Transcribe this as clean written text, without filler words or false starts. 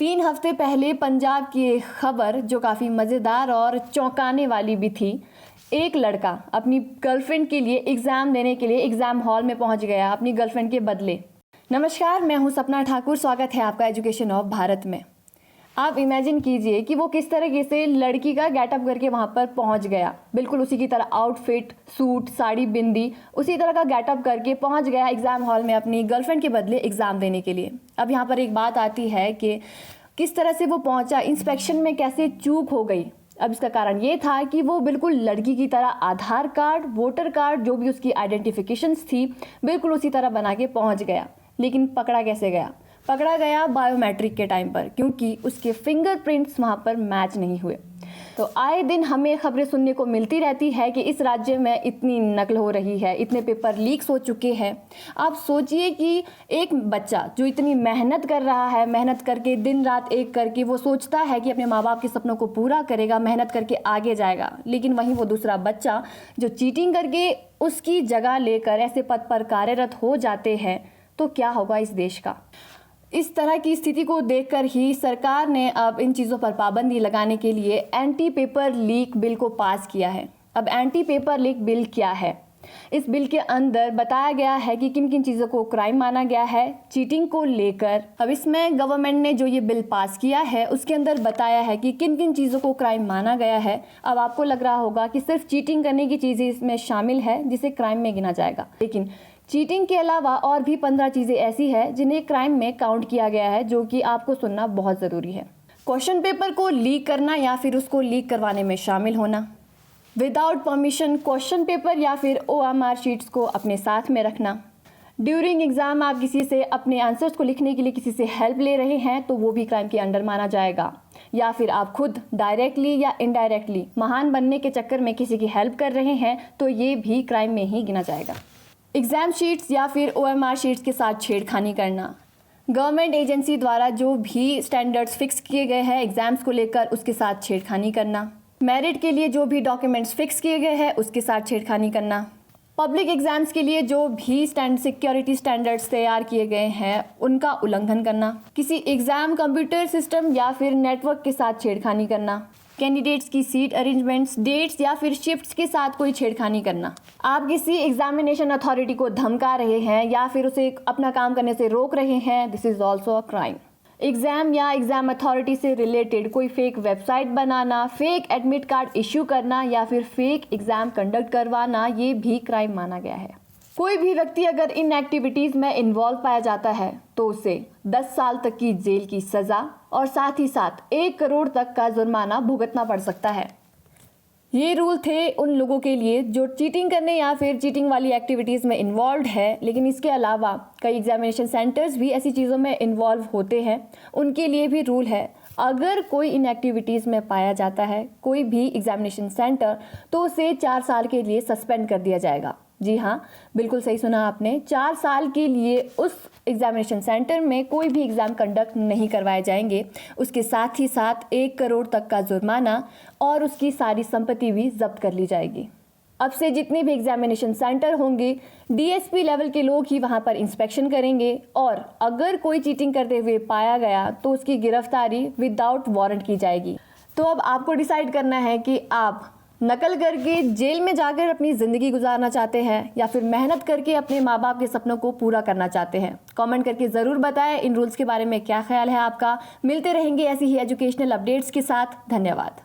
3 हफ्ते पहले पंजाब की एक खबर जो काफ़ी मज़ेदार और चौंकाने वाली भी थी। एक लड़का अपनी गर्लफ्रेंड के लिए एग्ज़ाम देने के लिए एग्ज़ाम हॉल में पहुंच गया अपनी गर्लफ्रेंड के बदले। नमस्कार, मैं हूं सपना ठाकुर। स्वागत है आपका एजुकेशन ऑफ भारत में। आप इमेजिन कीजिए कि वो किस तरीके से लड़की का गेटअप करके वहाँ पर पहुँच गया। बिल्कुल उसी की तरह आउटफिट, सूट, साड़ी, बिंदी, उसी तरह का गेटअप करके पहुँच गया एग्ज़ाम हॉल में अपनी गर्लफ्रेंड के बदले एग्ज़ाम देने के लिए। अब यहाँ पर एक बात आती है कि किस तरह से वो पहुँचा, इंस्पेक्शन में कैसे चूक हो गई। अब इसका कारण ये था कि वो बिल्कुल लड़की की तरह आधार कार्ड, वोटर कार्ड, जो भी उसकी आइडेंटिफिकेशंस थी, बिल्कुल उसी तरह बना के पहुँच गया। लेकिन पकड़ा कैसे गया? पकड़ा गया बायोमेट्रिक के टाइम पर, क्योंकि उसके फिंगरप्रिंट्स वहाँ पर मैच नहीं हुए। तो आए दिन हमें खबरें सुनने को मिलती रहती है कि इस राज्य में इतनी नकल हो रही है, इतने पेपर लीक्स हो चुके हैं। आप सोचिए कि एक बच्चा जो इतनी मेहनत कर रहा है, मेहनत करके दिन रात एक करके वो सोचता है कि अपने माँ बाप के सपनों को पूरा करेगा, मेहनत करके आगे जाएगा, लेकिन वहीं वो दूसरा बच्चा जो चीटिंग करके उसकी जगह लेकर ऐसे पद पर कार्यरत हो जाते हैं, तो क्या होगा इस देश का। इस तरह की स्थिति को देखकर ही सरकार ने अब इन चीज़ों पर पाबंदी लगाने के लिए एंटी पेपर लीक बिल को पास किया है। अब एंटी पेपर लीक बिल क्या है? इस बिल के अंदर बताया गया है कि किन किन चीज़ों को क्राइम माना गया है चीटिंग को लेकर। अब इसमें गवर्नमेंट ने जो ये बिल पास किया है उसके अंदर बताया है कि किन किन चीज़ों को क्राइम माना गया है। अब आपको लग रहा होगा कि सिर्फ चीटिंग करने की चीज़ें इसमें शामिल है जिसे क्राइम में गिना जाएगा, लेकिन चीटिंग के अलावा और भी 15 चीज़ें ऐसी है जिन्हें क्राइम में काउंट किया गया है, जो कि आपको सुनना बहुत ज़रूरी है। क्वेश्चन पेपर को लीक करना या फिर उसको लीक करवाने में शामिल होना, विदाउट परमिशन क्वेश्चन पेपर या फिर OMR शीट्स को अपने साथ में रखना, ड्यूरिंग एग्ज़ाम आप किसी से अपने आंसर्स को लिखने के लिए किसी से हेल्प ले रहे हैं तो वो भी क्राइम के अंडर माना जाएगा, या फिर आप खुद डायरेक्टली या इनडायरेक्टली महान बनने के चक्कर में किसी की हेल्प कर रहे हैं तो ये भी क्राइम में ही गिना जाएगा। एग्ज़ाम शीट्स या फिर OMR शीट्स के साथ छेड़खानी करना, गवर्नमेंट एजेंसी द्वारा जो भी स्टैंडर्ड्स फिक्स किए गए हैं एग्ज़ाम्स को लेकर उसके साथ छेड़खानी करना, मेरिट के लिए जो भी डॉक्यूमेंट्स फिक्स किए गए हैं उसके साथ छेड़खानी करना, पब्लिक एग्ज़ाम्स के लिए जो भी सिक्योरिटी स्टैंडर्ड्स तैयार किए गए हैं उनका उल्लंघन करना, किसी एग्ज़ाम कंप्यूटर सिस्टम या फिर नेटवर्क के साथ छेड़खानी करना, कैंडिडेट्स की सीट अरेंजमेंट्स, डेट्स या फिर शिफ्ट्स के साथ कोई छेड़खानी करना, आप किसी एग्जामिनेशन अथॉरिटी को धमका रहे हैं या फिर उसे अपना काम करने से रोक रहे हैं, this is also a crime. Exam या एग्ज़ाम अथॉरिटी से रिलेटेड कोई फेक वेबसाइट बनाना, फेक एडमिट कार्ड इश्यू करना या फिर फेक एग्ज़ाम कंडक्ट करवाना, ये भी क्राइम माना गया है। कोई भी व्यक्ति अगर इन एक्टिविटीज़ में इन्वॉल्व पाया जाता है तो उसे 10 साल तक की जेल की सज़ा और साथ ही साथ 1 करोड़ तक का जुर्माना भुगतना पड़ सकता है। ये रूल थे उन लोगों के लिए जो चीटिंग करने या फिर चीटिंग वाली एक्टिविटीज़ में इन्वॉल्व है, लेकिन इसके अलावा कई एग्जामिनेशन सेंटर्स भी ऐसी चीज़ों में इन्वॉल्व होते हैं, उनके लिए भी रूल है। अगर कोई इन एक्टिविटीज़ में पाया जाता है कोई भी एग्जामिनेशन सेंटर, तो उसे 4 साल के लिए सस्पेंड कर दिया जाएगा। जी हाँ, बिल्कुल सही सुना आपने, 4 साल के लिए उस एग्जामिनेशन सेंटर में कोई भी एग्ज़ाम कंडक्ट नहीं करवाए जाएंगे। उसके साथ ही साथ 1 करोड़ तक का जुर्माना और उसकी सारी संपत्ति भी जब्त कर ली जाएगी। अब से जितने भी एग्जामिनेशन सेंटर होंगे DSP लेवल के लोग ही वहाँ पर इंस्पेक्शन करेंगे, और अगर कोई चीटिंग करते हुए पाया गया तो उसकी गिरफ्तारी विदाउट वारंट की जाएगी। तो अब आपको डिसाइड करना है कि आप नकल करके जेल में जाकर अपनी ज़िंदगी गुजारना चाहते हैं या फिर मेहनत करके अपने माँ बाप के सपनों को पूरा करना चाहते हैं। कमेंट करके ज़रूर बताएं इन रूल्स के बारे में क्या ख्याल है आपका। मिलते रहेंगे ऐसी ही एजुकेशनल अपडेट्स के साथ। धन्यवाद।